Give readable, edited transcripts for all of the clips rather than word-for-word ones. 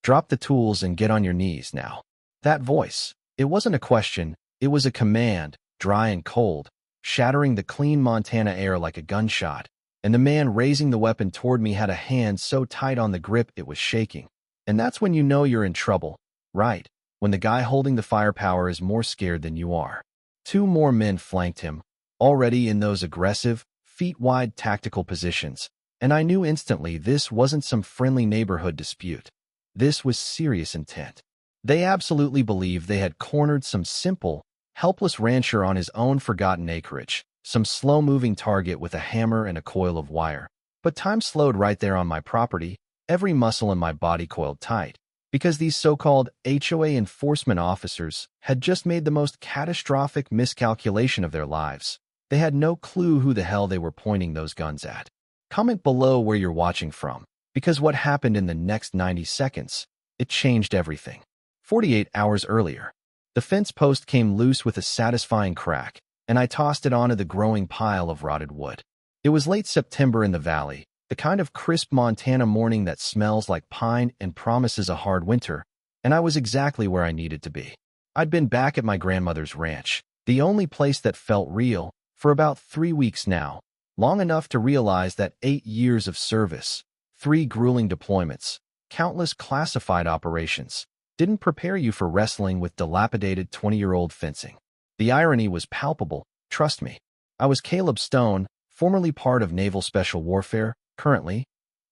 Drop the tools and get on your knees now. That voice. It wasn't a question, it was a command, dry and cold, shattering the clean Montana air like a gunshot. And the man raising the weapon toward me had a hand so tight on the grip it was shaking. And that's when you know you're in trouble, right? When the guy holding the firepower is more scared than you are. Two more men flanked him, already in those aggressive, feet-wide tactical positions, and I knew instantly this wasn't some friendly neighborhood dispute. This was serious intent. They absolutely believed they had cornered some simple, helpless rancher on his own forgotten acreage, some slow-moving target with a hammer and a coil of wire. But time slowed right there on my property, every muscle in my body coiled tight, because these so-called HOA enforcement officers had just made the most catastrophic miscalculation of their lives. They had no clue who the hell they were pointing those guns at. Comment below where you're watching from, because what happened in the next 90 seconds, it changed everything. 48 hours earlier, the fence post came loose with a satisfying crack, and I tossed it onto the growing pile of rotted wood. It was late September in the valley, the kind of crisp Montana morning that smells like pine and promises a hard winter, and I was exactly where I needed to be. I'd been back at my grandmother's ranch, the only place that felt real, for about 3 weeks now, long enough to realize that 8 years of service, 3 grueling deployments, countless classified operations, didn't prepare you for wrestling with dilapidated 20-year-old fencing. The irony was palpable, trust me. I was Caleb Stone, formerly part of Naval Special Warfare, currently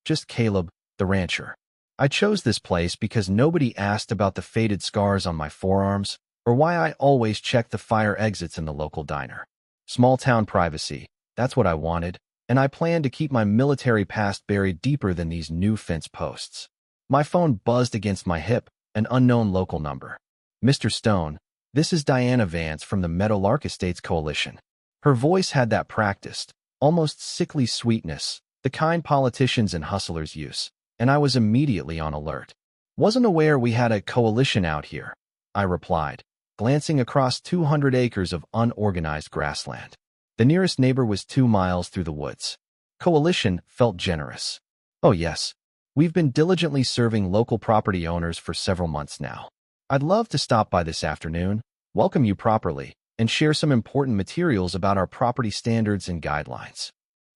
just Caleb, the rancher. I chose this place because nobody asked about the faded scars on my forearms or why I always checked the fire exits in the local diner. Small-town privacy, that's what I wanted, and I planned to keep my military past buried deeper than these new fence posts. My phone buzzed against my hip, an unknown local number. Mr. Stone, this is Diana Vance from the Meadowlark Estates Coalition. Her voice had that practiced, almost sickly sweetness, the kind politicians and hustlers use, and I was immediately on alert. Wasn't aware we had a coalition out here, I replied, glancing across 200 acres of unorganized grassland. The nearest neighbor was 2 miles through the woods. Coalition felt generous. Oh yes, we've been diligently serving local property owners for several months now. I'd love to stop by this afternoon, welcome you properly, and share some important materials about our property standards and guidelines.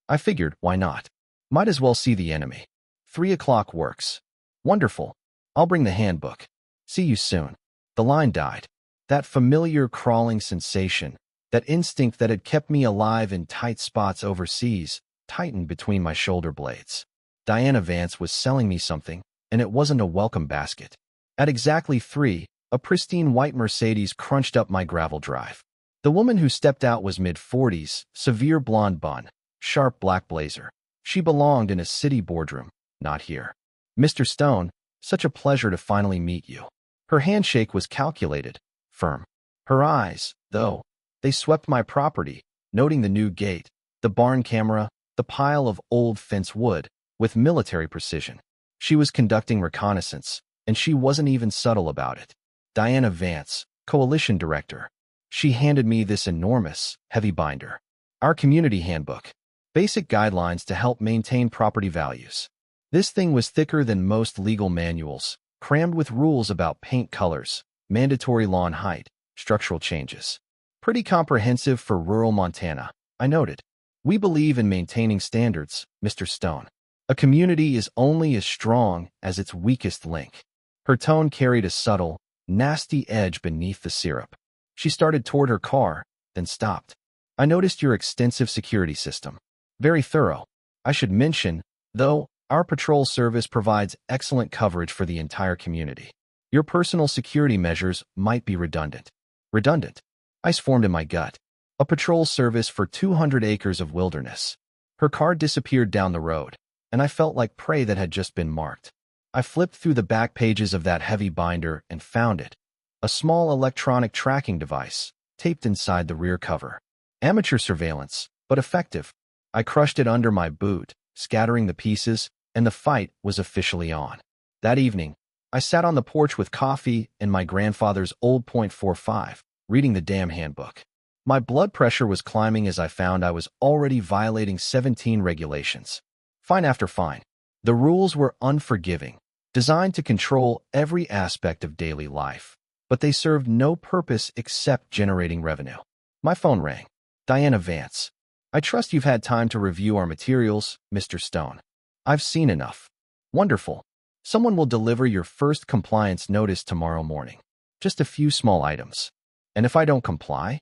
I figured, why not? Might as well see the enemy. 3 o'clock works. Wonderful. I'll bring the handbook. See you soon. The line died. That familiar crawling sensation, that instinct that had kept me alive in tight spots overseas, tightened between my shoulder blades. Diana Vance was selling me something, and it wasn't a welcome basket. At exactly 3, a pristine white Mercedes crunched up my gravel drive. The woman who stepped out was mid-40s, severe blonde bun, sharp black blazer. She belonged in a city boardroom, not here. Mr. Stone, such a pleasure to finally meet you. Her handshake was calculated, firm. Her eyes, though, they swept my property, noting the new gate, the barn camera, the pile of old fence wood, with military precision. She was conducting reconnaissance, and she wasn't even subtle about it. Diana Vance, Coalition Director. She handed me this enormous, heavy binder. Our community handbook. Basic guidelines to help maintain property values. This thing was thicker than most legal manuals, crammed with rules about paint colors, mandatory lawn height, structural changes. Pretty comprehensive for rural Montana, I noted. We believe in maintaining standards, Mr. Stone. A community is only as strong as its weakest link. Her tone carried a subtle, nasty edge beneath the syrup. She started toward her car, then stopped. I noticed your extensive security system. Very thorough. I should mention, though, our patrol service provides excellent coverage for the entire community. Your personal security measures might be redundant. Redundant? Ice formed in my gut. A patrol service for 200 acres of wilderness. Her car disappeared down the road, and I felt like prey that had just been marked. I flipped through the back pages of that heavy binder and found it. A small electronic tracking device, taped inside the rear cover. Amateur surveillance, but effective. I crushed it under my boot, scattering the pieces, and the fight was officially on. That evening, I sat on the porch with coffee and my grandfather's old .45, reading the damn handbook. My blood pressure was climbing as I found I was already violating 17 regulations. Fine after fine. The rules were unforgiving. designed to control every aspect of daily life, but they served no purpose except generating revenue. My phone rang. Diana Vance. I trust you've had time to review our materials, Mr. Stone. I've seen enough. Wonderful. Someone will deliver your first compliance notice tomorrow morning. Just a few small items. And if I don't comply?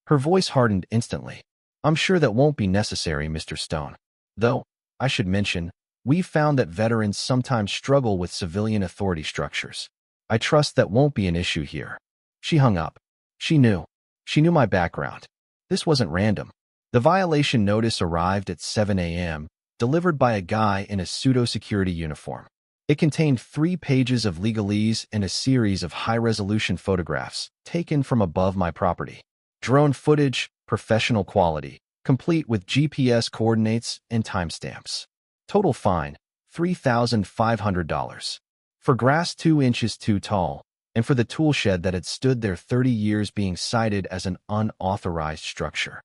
Her voice hardened instantly. I'm sure that won't be necessary, Mr. Stone. Though, I should mention, we've found that veterans sometimes struggle with civilian authority structures. I trust that won't be an issue here. She hung up. She knew. She knew my background. This wasn't random. The violation notice arrived at 7 a.m., delivered by a guy in a pseudo-security uniform. It contained 3 pages of legalese and a series of high-resolution photographs taken from above my property. Drone footage, professional quality, complete with GPS coordinates and timestamps. Total fine, $3,500. For grass 2 inches too tall, and for the tool shed that had stood there 30 years being cited as an unauthorized structure.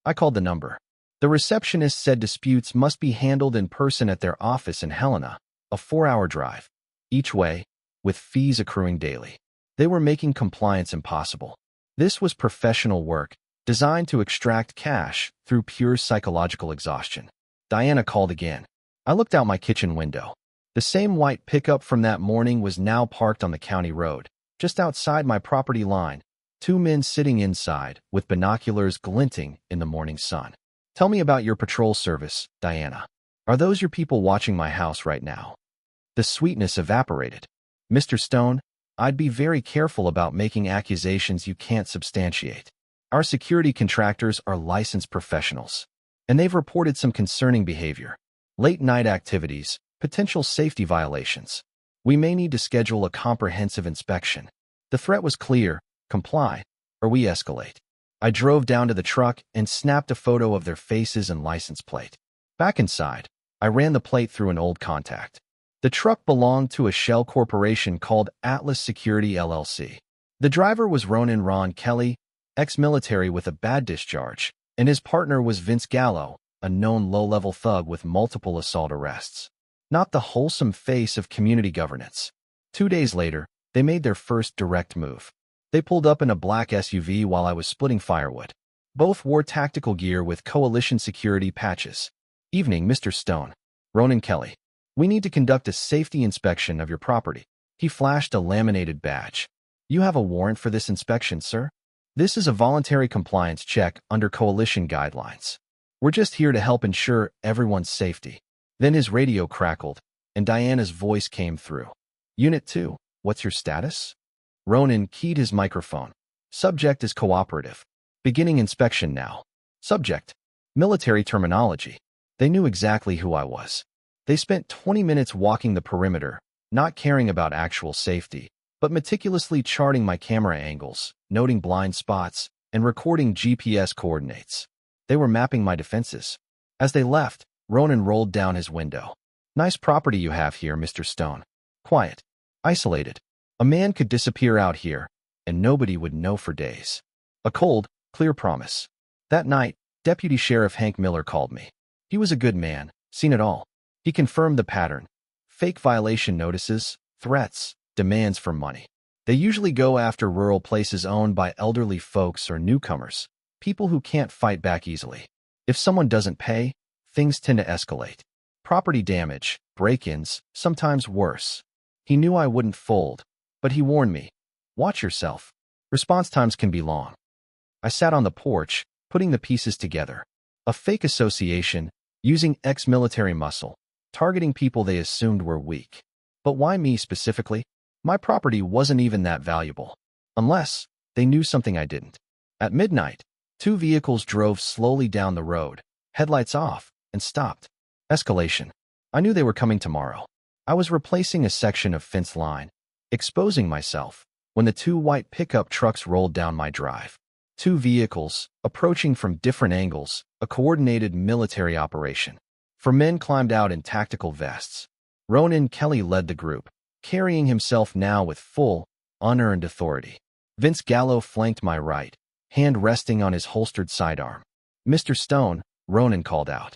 I called the number. The receptionist said disputes must be handled in person at their office in Helena, a 4-hour drive, each way, with fees accruing daily. They were making compliance impossible. This was professional work, designed to extract cash through pure psychological exhaustion. Diana called again. I looked out my kitchen window. The same white pickup from that morning was now parked on the county road, just outside my property line, 2 men sitting inside, with binoculars glinting in the morning sun. Tell me about your patrol service, Diana. Are those your people watching my house right now? The sweetness evaporated. Mr. Stone, I'd be very careful about making accusations you can't substantiate. Our security contractors are licensed professionals, and they've reported some concerning behavior. Late-night activities, potential safety violations. We may need to schedule a comprehensive inspection. The threat was clear: comply, or we escalate. I drove down to the truck and snapped a photo of their faces and license plate. Back inside, I ran the plate through an old contact. The truck belonged to a shell corporation called Atlas Security LLC. The driver was Ron Kelly, ex-military with a bad discharge, and his partner was Vince Gallo, a known low-level thug with multiple assault arrests. Not the wholesome face of community governance. 2 days later, they made their first direct move. They pulled up in a black SUV while I was splitting firewood. Both wore tactical gear with coalition security patches. Evening, Mr. Stone. Ronan Kelly. We need to conduct a safety inspection of your property. He flashed a laminated badge. You have a warrant for this inspection, sir? This is a voluntary compliance check under coalition guidelines. We're just here to help ensure everyone's safety. Then his radio crackled, and Diana's voice came through. Unit 2, what's your status? Ronan keyed his microphone. Subject is cooperative. Beginning inspection now. Subject. Military terminology. They knew exactly who I was. They spent 20 minutes walking the perimeter, not caring about actual safety, but meticulously charting my camera angles, noting blind spots, and recording GPS coordinates. They were mapping my defenses. As they left, Ronan rolled down his window. Nice property you have here, Mr. Stone. Quiet. Isolated. A man could disappear out here, and nobody would know for days. A cold, clear promise. That night, Deputy Sheriff Hank Miller called me. He was a good man, seen it all. He confirmed the pattern. Fake violation notices, threats, demands for money. They usually go after rural places owned by elderly folks or newcomers, people who can't fight back easily. If someone doesn't pay, things tend to escalate. Property damage, break-ins, sometimes worse. He knew I wouldn't fold, but he warned me. Watch yourself. Response times can be long. I sat on the porch, putting the pieces together. A fake association, using ex-military muscle, targeting people they assumed were weak. But why me specifically? My property wasn't even that valuable. Unless they knew something I didn't. At midnight, 2 vehicles drove slowly down the road, headlights off, and stopped. Escalation. I knew they were coming tomorrow. I was replacing a section of fence line, exposing myself, when the 2 white pickup trucks rolled down my drive. 2 vehicles, approaching from different angles, a coordinated military operation. 4 men climbed out in tactical vests. Ronan Kelly led the group, carrying himself now with full, unearned authority. Vince Gallo flanked my right, hand resting on his holstered sidearm. Mr. Stone, Ronan called out.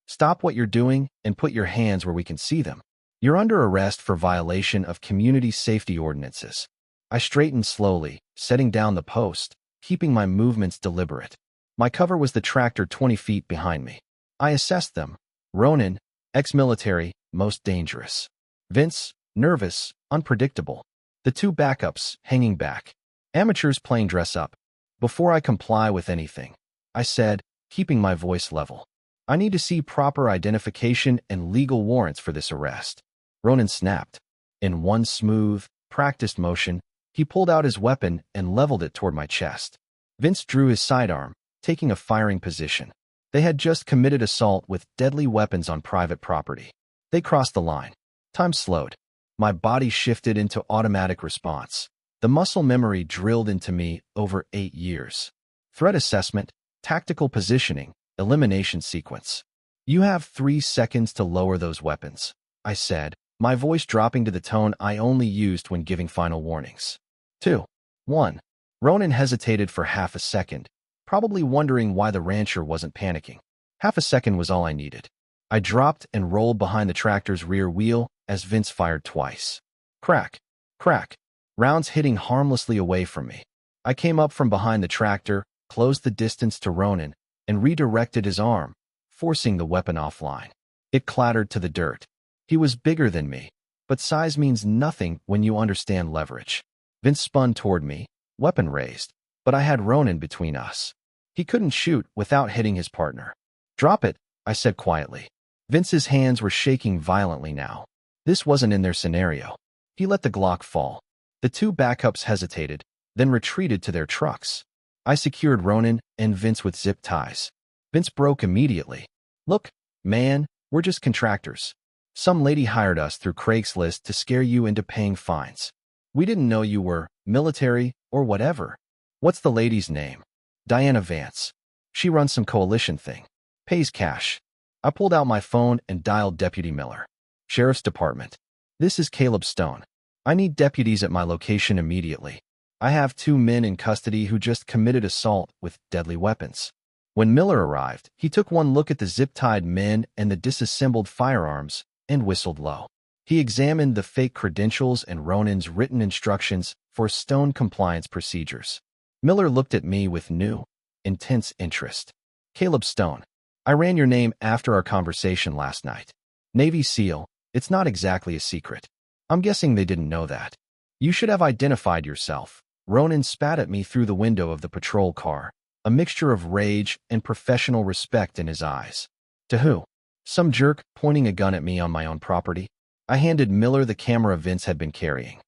Stop what you're doing and put your hands where we can see them. You're under arrest for violation of community safety ordinances. I straightened slowly, setting down the post, keeping my movements deliberate. My cover was the tractor 20 feet behind me. I assessed them. Ronan, ex-military, most dangerous. Vince, nervous, unpredictable. The two backups, hanging back. Amateurs playing dress-up. Before I comply with anything, I said, keeping my voice level, I need to see proper identification and legal warrants for this arrest. Ronan snapped. In one smooth, practiced motion, he pulled out his weapon and leveled it toward my chest. Vince drew his sidearm, taking a firing position. They had just committed assault with deadly weapons on private property. They crossed the line. Time slowed. My body shifted into automatic response. The muscle memory drilled into me over 8 years. Threat assessment, tactical positioning, elimination sequence. You have 3 seconds to lower those weapons, I said, my voice dropping to the tone I only used when giving final warnings. 2. 1. Ronan hesitated for half a second, probably wondering why the rancher wasn't panicking. Half a second was all I needed. I dropped and rolled behind the tractor's rear wheel as Vince fired twice. Crack, crack, rounds hitting harmlessly away from me. I came up from behind the tractor, closed the distance to Ronan, and redirected his arm, forcing the weapon offline. It clattered to the dirt. He was bigger than me, but size means nothing when you understand leverage. Vince spun toward me, weapon raised, but I had Ronan between us. He couldn't shoot without hitting his partner. Drop it, I said quietly. Vince's hands were shaking violently now. This wasn't in their scenario. He let the Glock fall. The two backups hesitated, then retreated to their trucks. I secured Ronan and Vince with zip ties. Vince broke immediately. Look, man, we're just contractors. Some lady hired us through Craigslist to scare you into paying fines. We didn't know you were military or whatever. What's the lady's name? Diana Vance. She runs some coalition thing. Pays cash. I pulled out my phone and dialed Deputy Miller. Sheriff's Department. This is Caleb Stone. I need deputies at my location immediately. I have 2 men in custody who just committed assault with deadly weapons. When Miller arrived, he took one look at the zip-tied men and the disassembled firearms and whistled low. He examined the fake credentials and Ronan's written instructions for Stone compliance procedures. Miller looked at me with new, intense interest. Caleb Stone. I ran your name after our conversation last night. Navy SEAL, it's not exactly a secret. I'm guessing they didn't know that. You should have identified yourself. Ronan spat at me through the window of the patrol car, a mixture of rage and professional respect in his eyes. To who? Some jerk pointing a gun at me on my own property. I handed Miller the camera Vince had been carrying.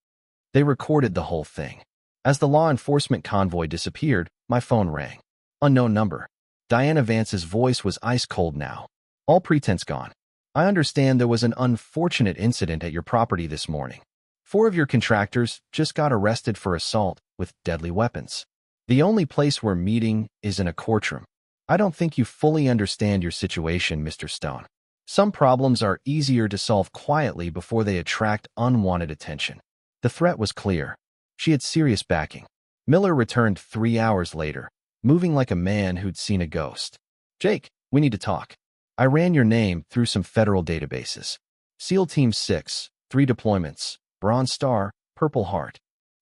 They recorded the whole thing. As the law enforcement convoy disappeared, my phone rang. Unknown number. Diana Vance's voice was ice cold now. All pretense gone. I understand there was an unfortunate incident at your property this morning. 4 of your contractors just got arrested for assault with deadly weapons. The only place we're meeting is in a courtroom. I don't think you fully understand your situation, Mr. Stone. Some problems are easier to solve quietly before they attract unwanted attention. The threat was clear. She had serious backing. Miller returned 3 hours later, moving like a man who'd seen a ghost. Jake, we need to talk. I ran your name through some federal databases. SEAL Team 6, 3 deployments, Bronze Star, Purple Heart.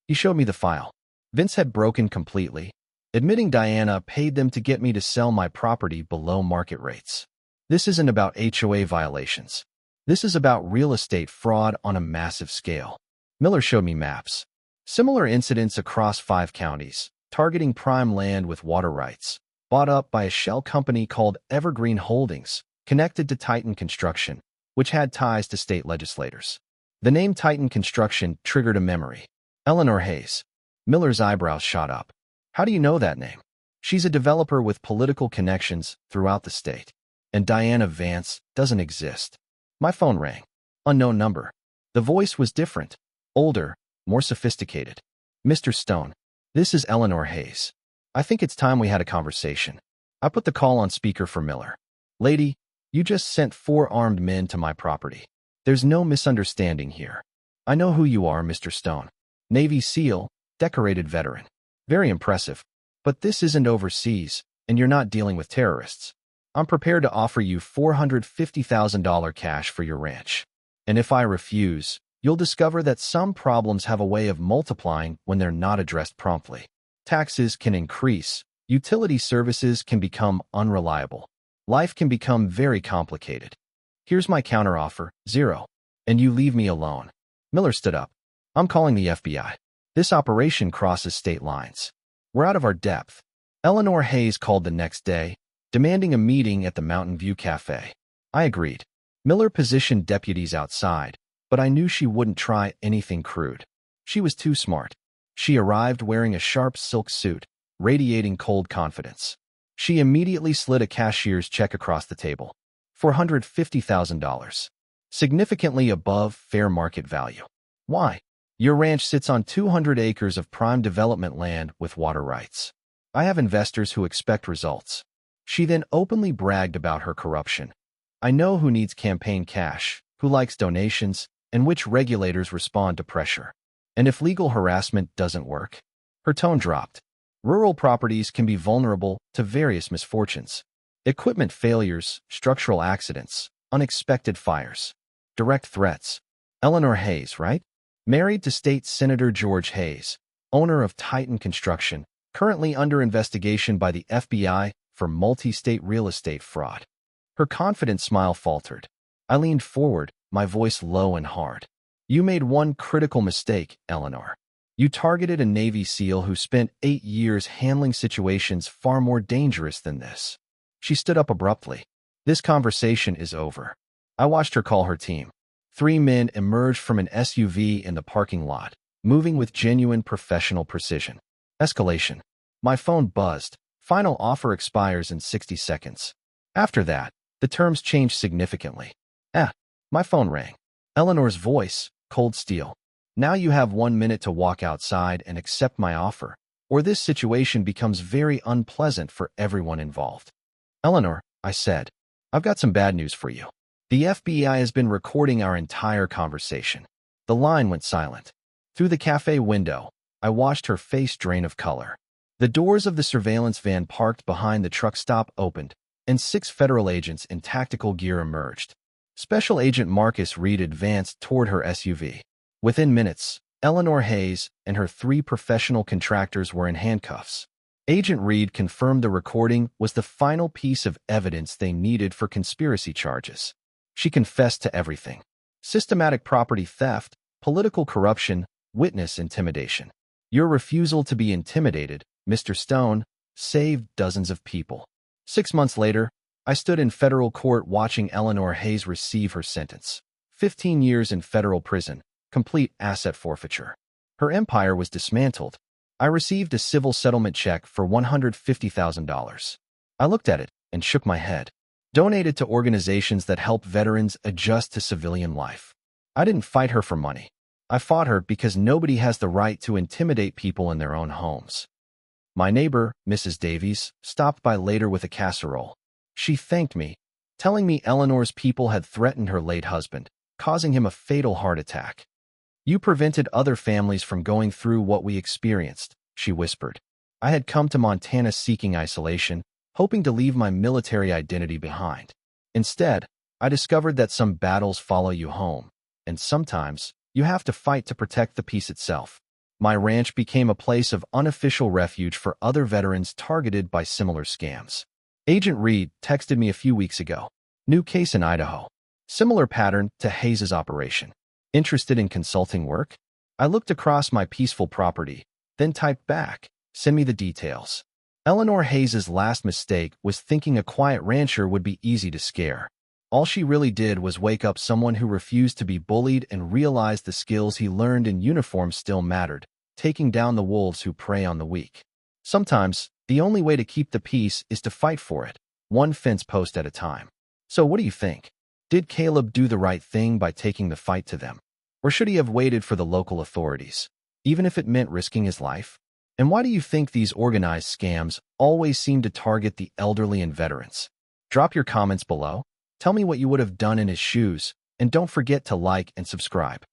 He showed me the file. Vince had broken completely, admitting Diana paid them to get me to sell my property below market rates. This isn't about HOA violations. This is about real estate fraud on a massive scale. Miller showed me maps. Similar incidents across 5 counties, targeting prime land with water rights, bought up by a shell company called Evergreen Holdings, connected to Titan Construction, which had ties to state legislators. The name Titan Construction triggered a memory. Eleanor Hayes. Miller's eyebrows shot up. How do you know that name? She's a developer with political connections throughout the state. And Diana Vance doesn't exist. My phone rang. Unknown number. The voice was different. Older, more sophisticated. Mr. Stone, this is Eleanor Hayes. I think it's time we had a conversation. I put the call on speaker for Miller. Lady, you just sent 4 armed men to my property. There's no misunderstanding here. I know who you are, Mr. Stone. Navy SEAL, decorated veteran. Very impressive. But this isn't overseas, and you're not dealing with terrorists. I'm prepared to offer you $450,000 cash for your ranch. And if I refuse, you'll discover that some problems have a way of multiplying when they're not addressed promptly. Taxes can increase, utility services can become unreliable, life can become very complicated. Here's my counteroffer, 0. And you leave me alone. Miller stood up. I'm calling the FBI. This operation crosses state lines. We're out of our depth. Eleanor Hayes called the next day, demanding a meeting at the Mountain View Cafe. I agreed. Miller positioned deputies outside, but I knew she wouldn't try anything crude. She was too smart. She arrived wearing a sharp silk suit, radiating cold confidence. She immediately slid a cashier's check across the table. $450,000. Significantly above fair market value. Why? Your ranch sits on 200 acres of prime development land with water rights. I have investors who expect results. She then openly bragged about her corruption. I know who needs campaign cash, who likes donations, and which regulators respond to pressure. And if legal harassment doesn't work? Her tone dropped. Rural properties can be vulnerable to various misfortunes. Equipment failures, structural accidents, unexpected fires. Direct threats. Eleanor Hayes, right? Married to State Senator George Hayes, owner of Titan Construction, currently under investigation by the FBI for multi-state real estate fraud. Her confident smile faltered. I leaned forward, my voice low and hard. You made one critical mistake, Eleanor. You targeted a Navy SEAL who spent 8 years handling situations far more dangerous than this. She stood up abruptly. This conversation is over. I watched her call her team. 3 men emerged from an SUV in the parking lot, moving with genuine professional precision. Escalation. My phone buzzed. Final offer expires in 60 seconds. After that, the terms changed significantly. My phone rang. Eleanor's voice, cold steel. Now you have 1 minute to walk outside and accept my offer, or this situation becomes very unpleasant for everyone involved. Eleanor, I said, I've got some bad news for you. The FBI has been recording our entire conversation. The line went silent. Through the cafe window, I watched her face drain of color. The doors of the surveillance van parked behind the truck stop opened, and 6 federal agents in tactical gear emerged. Special Agent Marcus Reed advanced toward her SUV. Within minutes, Eleanor Hayes and her 3 professional contractors were in handcuffs. Agent Reed confirmed the recording was the final piece of evidence they needed for conspiracy charges. She confessed to everything. Systematic property theft, political corruption, witness intimidation. Your refusal to be intimidated, Mr. Stone, saved dozens of people. 6 months later, I stood in federal court watching Eleanor Hayes receive her sentence. 15 years in federal prison, complete asset forfeiture. Her empire was dismantled. I received a civil settlement check for $150,000. I looked at it and shook my head. Donated to organizations that help veterans adjust to civilian life. I didn't fight her for money. I fought her because nobody has the right to intimidate people in their own homes. My neighbor, Mrs. Davies, stopped by later with a casserole. She thanked me, telling me Eleanor's people had threatened her late husband, causing him a fatal heart attack. You prevented other families from going through what we experienced, she whispered. I had come to Montana seeking isolation, hoping to leave my military identity behind. Instead, I discovered that some battles follow you home, and sometimes you have to fight to protect the peace itself. My ranch became a place of unofficial refuge for other veterans targeted by similar scams. Agent Reed texted me a few weeks ago. New case in Idaho. Similar pattern to Hayes' operation. Interested in consulting work? I looked across my peaceful property, then typed back, send me the details. Eleanor Hayes' last mistake was thinking a quiet rancher would be easy to scare. All she really did was wake up someone who refused to be bullied and realized the skills he learned in uniform still mattered, taking down the wolves who prey on the weak. Sometimes, the only way to keep the peace is to fight for it, one fence post at a time. So what do you think? Did Caleb do the right thing by taking the fight to them? Or should he have waited for the local authorities, even if it meant risking his life? And why do you think these organized scams always seem to target the elderly and veterans? Drop your comments below. Tell me what you would have done in his shoes, and don't forget to like and subscribe.